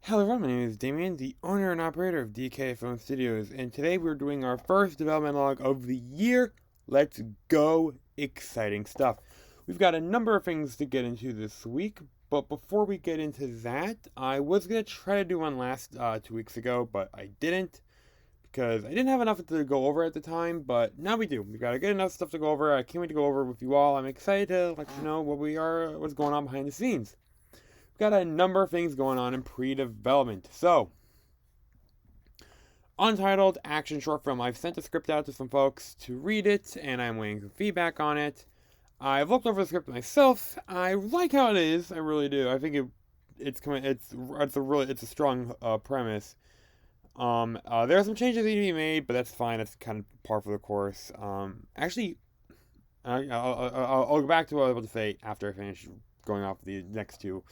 Hello everyone, my name is Damien, the owner and operator of DK Film Studios, and today we're doing our first development log of the year. Let's go! Exciting stuff. We've got a number of things to get into this week, but before we get into that, I was going to try to do one last 2 weeks ago, but I didn't, because I didn't have enough to go over at the time, but now we do. We've got a good enough stuff to go over. I can't wait to go over with you all. I'm excited to let you know what's going on behind the scenes. Got a number of things going on in pre-development. So, Untitled action short film. I've sent the script out to some folks to read it, and I'm waiting for feedback on it. I've looked over the script myself. I like how it is. I really do. I think it's a strong premise. There are some changes that need to be made, but that's fine. That's kind of par for the course. Actually, I'll go back to what I was about to say after I finish going off the next two.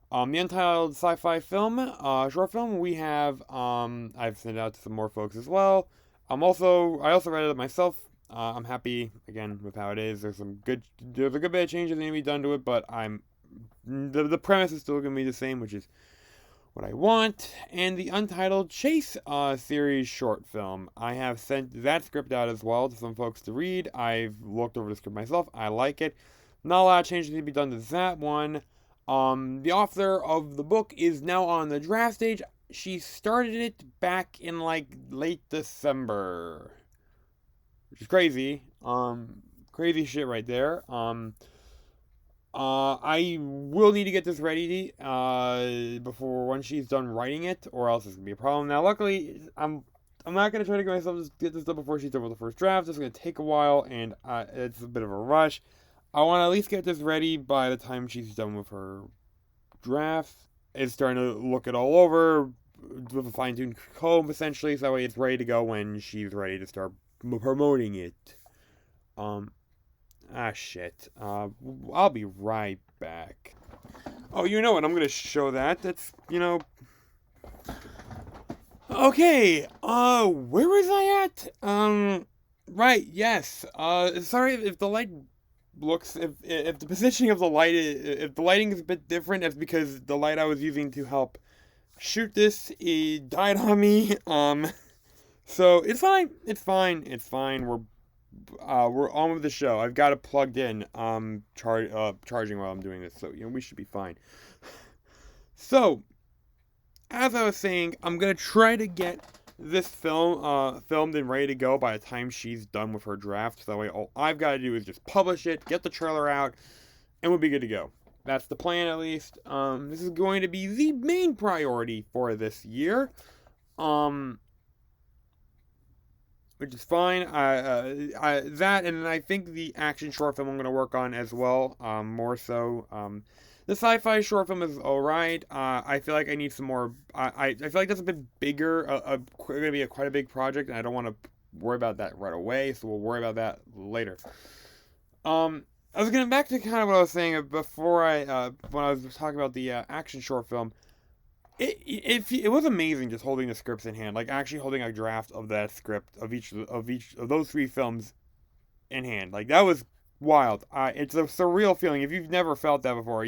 The Untitled sci-fi film, short film, we have, I've sent it out to some more folks as well. I also read it myself. I'm happy, again, with how it is. There's a good bit of changes that need to be done to it, but the premise is still going to be the same, which is what I want. And the Untitled Chase, series short film. I have sent that script out as well to some folks to read. I've looked over the script myself. I like it. Not a lot of changes need to be done to that one. The author of the book is now on the draft stage. She started it back in late December, which is crazy. Crazy shit right there. I will need to get this ready before when she's done writing it, or else it's gonna be a problem. Now, luckily, I'm not gonna try to get this done before she's done with the first draft. It's gonna take a while, and it's a bit of a rush. I want to at least get this ready by the time she's done with her draft. It's starting to look it all over with a fine-tuned comb, essentially, so that way it's ready to go when she's ready to start promoting it. Shit. I'll be right back. Oh, you know what? I'm gonna show that. Okay, where was I at? Right, yes. Sorry if the light if the positioning of the light, if the lighting is a bit different, that's because the light I was using to help shoot this, it died on me. So it's fine. We're on with the show. I've got it plugged in, charging while I'm doing this, so we should be fine. So, as I was saying, I'm gonna try to get this film filmed and ready to go by the time she's done with her draft. So that way all I've got to do is just publish it, get the trailer out, and we'll be good to go. That's the plan, at least. This is going to be the main priority for this year. Which is fine. That, and I think the action short film I'm going to work on as well, more so. The sci-fi short film is alright. I feel like I need some more. I feel like that's a bit bigger. Going to be quite a big project, and I don't want to worry about that right away. So we'll worry about that later. I was getting back to kind of what I was saying before when I was talking about the action short film. It was amazing just holding the scripts in hand, like actually holding a draft of that script of each of those three films in hand. Like that was wild. It's a surreal feeling. If you've never felt that before,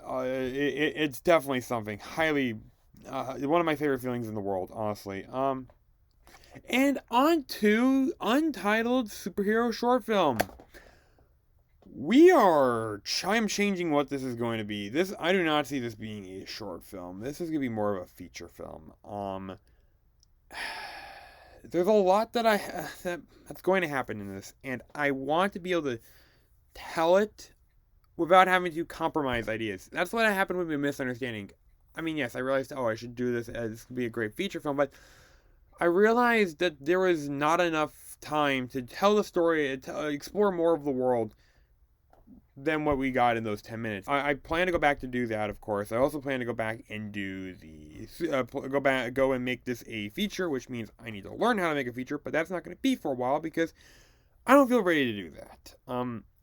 it's definitely something highly one of my favorite feelings in the world, honestly. And on to Untitled superhero short film. I'm changing what this is going to be. I do not see this being a short film. This is going to be more of a feature film. There's a lot that's going to happen in this, and I want to be able to tell it without having to compromise ideas. That's what happened with the misunderstanding. I mean, yes, I realized, I should do this as this could be a great feature film, but I realized that there was not enough time to tell the story, to explore more of the world than what we got in those 10 minutes. I plan to go back to do that, of course. I also plan to go back and do go and make this a feature, which means I need to learn how to make a feature, but that's not going to be for a while because I don't feel ready to do that.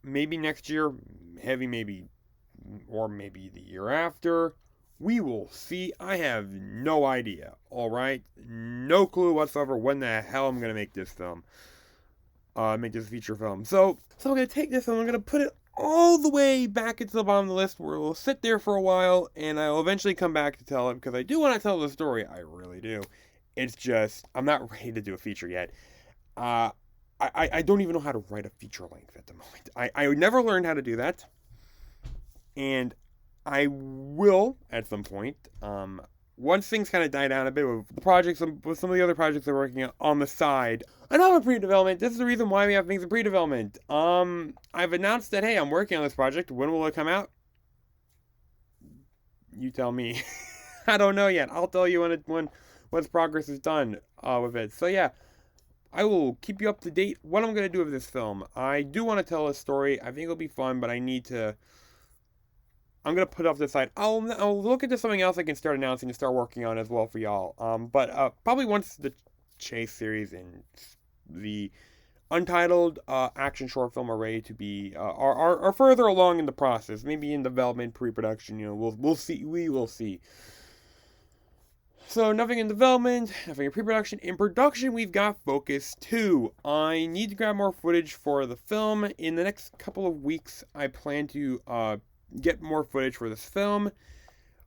Maybe next year, or maybe the year after. We will see. I have no idea. All right, no clue whatsoever when the hell I'm going to make this film. Make this feature film. So I'm going to take this and I'm going to put it all the way back into the bottom of the list where we'll sit there for a while, and I'll eventually come back to tell it, because I do want to tell the story. I really do. It's just, I'm not ready to do a feature yet. I don't even know how to write a feature length at the moment. I never learned how to do that. And I will at some point. Once things kind of die down a bit with the projects, with some of the other projects they're working on the side. Another pre-development. This is the reason why we have things in pre-development. I've announced that, hey, I'm working on this project. When will it come out? You tell me. I don't know yet. I'll tell you once progress is done with it. So yeah, I will keep you up to date. What I'm gonna do with this film. I do want to tell a story. I think it'll be fun, but I'm gonna put it off to the side. I'll look into something else I can start announcing and start working on as well for y'all. But probably once the Chase series and the Untitled action short film are ready to be are further along in the process, maybe in development, pre-production. We'll see. We will see. So nothing in development, nothing in pre-production. In production, we've got Focus 2. I need to grab more footage for the film. In the next couple of weeks, I plan to get more footage for this film.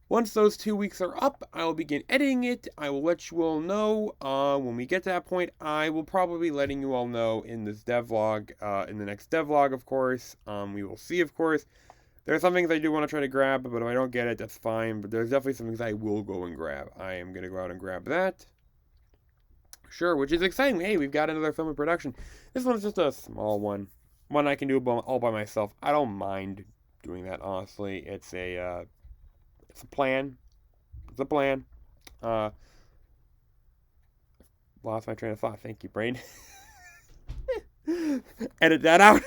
Once those 2 weeks are up, I will begin editing it. I will let you all know when we get to that point. I will probably be letting you all know in this devlog, in the next devlog, of course. We will see, of course. There are some things I do want to try to grab, but if I don't get it, that's fine. But there's definitely some things I will go and grab. I am going to go out and grab that. Sure, which is exciting. Hey, we've got another film in production. This one's just a small one. One I can do all by myself. I don't mind doing that, honestly. It's a plan. It's a plan. Lost my train of thought. Thank you, brain. Edit that out.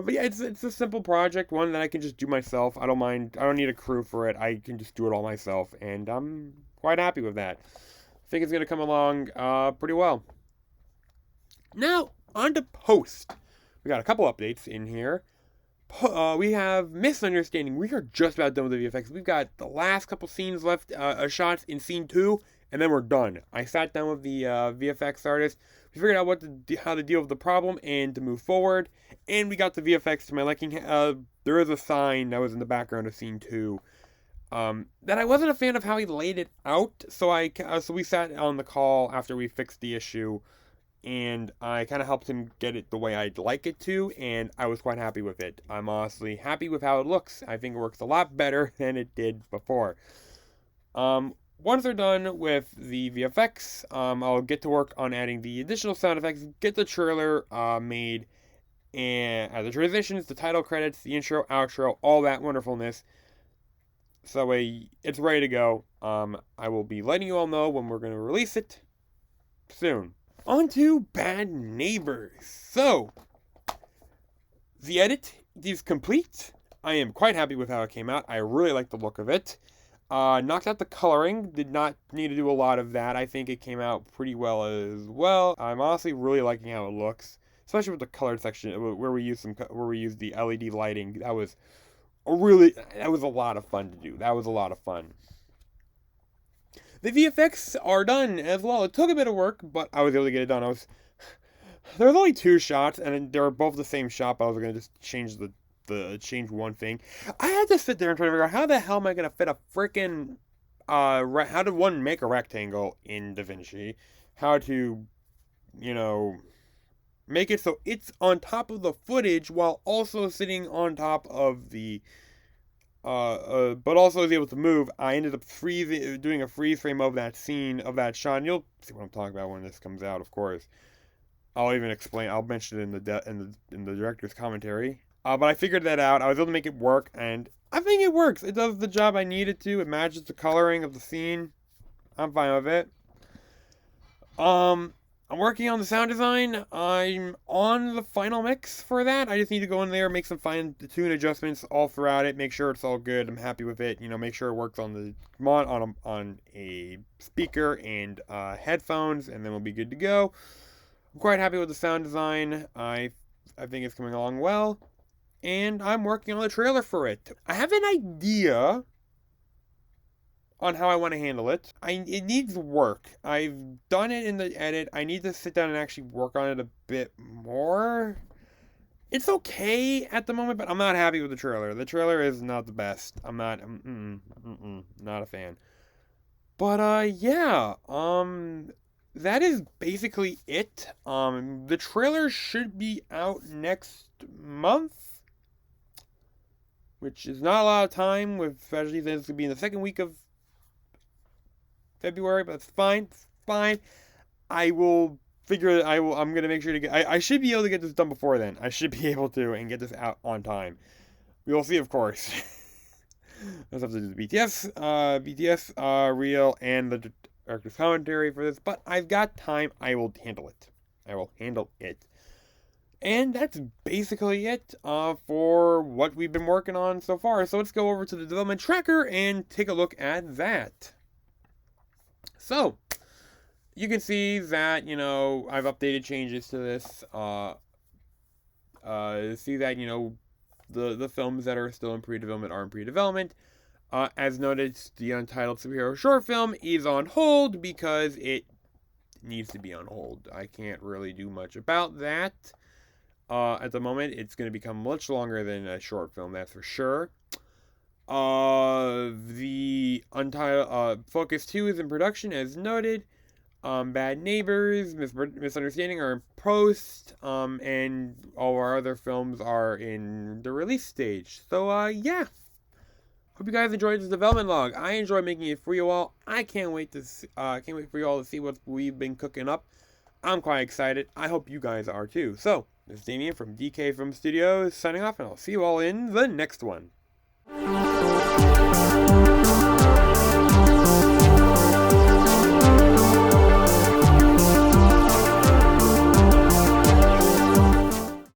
But yeah, it's a simple project, one that I can just do myself. I don't mind. I don't need a crew for it. I can just do it all myself, and I'm quite happy with that. I think it's gonna come along pretty well. Now on to post. We got a couple updates in here. We have Misunderstanding. We are just about done with the VFX. We've got the last couple scenes left, shots in scene 2, and then we're done. I sat down with the VFX artist. We figured out how to deal with the problem and to move forward. And we got the VFX to my liking. There is a sign that was in the background of scene 2 that I wasn't a fan of how he laid it out. So we sat on the call after we fixed the issue, and I kind of helped him get it the way I'd like it to, and I was quite happy with it. I'm honestly happy with how it looks. I think it works a lot better than it did before. Once they're done with the VFX, I'll get to work on adding the additional sound effects, get the trailer made, and the transitions, the title credits, the intro, outro, all that wonderfulness. So it's ready to go. I will be letting you all know when we're going to release it soon. On to Bad Neighbors. So, the edit is complete. I am quite happy with how it came out. I really like the look of it. Knocked out the coloring. Did not need to do a lot of that. I think it came out pretty well as well. I'm honestly really liking how it looks, especially with the color section where we used the LED lighting. That was a lot of fun to do. That was a lot of fun. The VFX are done as well. It took a bit of work, but I was able to get it done. There was only 2 shots, and they were both the same shot, but I was going to just change change one thing. I had to sit there and try to figure out how the hell am I going to fit a freaking, how to make a rectangle in DaVinci, how to, make it so it's on top of the footage while also sitting on top of the, but also is able to move. I ended up doing a freeze frame of that scene, of that shot, and you'll see what I'm talking about when this comes out, of course. I'll even explain. I'll mention it in the director's commentary. But I figured that out. I was able to make it work, and I think it works. It does the job I need it to. It matches the coloring of the scene. I'm fine with it. I'm working on the sound design. I'm on the final mix for that. I just need to go in there, make some fine-tune adjustments all throughout it, make sure it's all good. I'm happy with it. Make sure it works on a speaker and headphones, and then we'll be good to go. I'm quite happy with the sound design. I think it's coming along well, and I'm working on the trailer for it. I have an idea on how I want to handle it. It needs work. I've done it in the edit. I need to sit down and actually work on it a bit more. It's okay at the moment, but I'm not happy with the trailer. The trailer is not the best. I'm not, not a fan. But yeah, that is basically it. The trailer should be out next month, which is not a lot of time, with especially since it's gonna be in the second week of February. But it's fine. It's fine. I will figure it. I'm gonna make sure to get. I should be able to get this done before then. I should be able to and get this out on time. We will see, of course. Let's have to do the BTS reel and the director's commentary for this, but I've got time. I will handle it. I will handle it. And that's basically it for what we've been working on so far. So let's go over to the development tracker and take a look at that. So, you can see that, I've updated changes to this. See that, the films that are still in pre-development are in pre-development. As noted, the Untitled Superhero short film is on hold because it needs to be on hold. I can't really do much about that. At the moment, it's going to become much longer than a short film, that's for sure. The Untitled Focus 2 is in production, as noted. Bad Neighbors, Misunderstanding are in post, and all our other films are in the release stage. So, yeah. Hope you guys enjoyed this development log. I enjoy making it for you all. I can't wait for you all to see what we've been cooking up. I'm quite excited. I hope you guys are too. So, this is Damien from DK Film Studios signing off, and I'll see you all in the next one.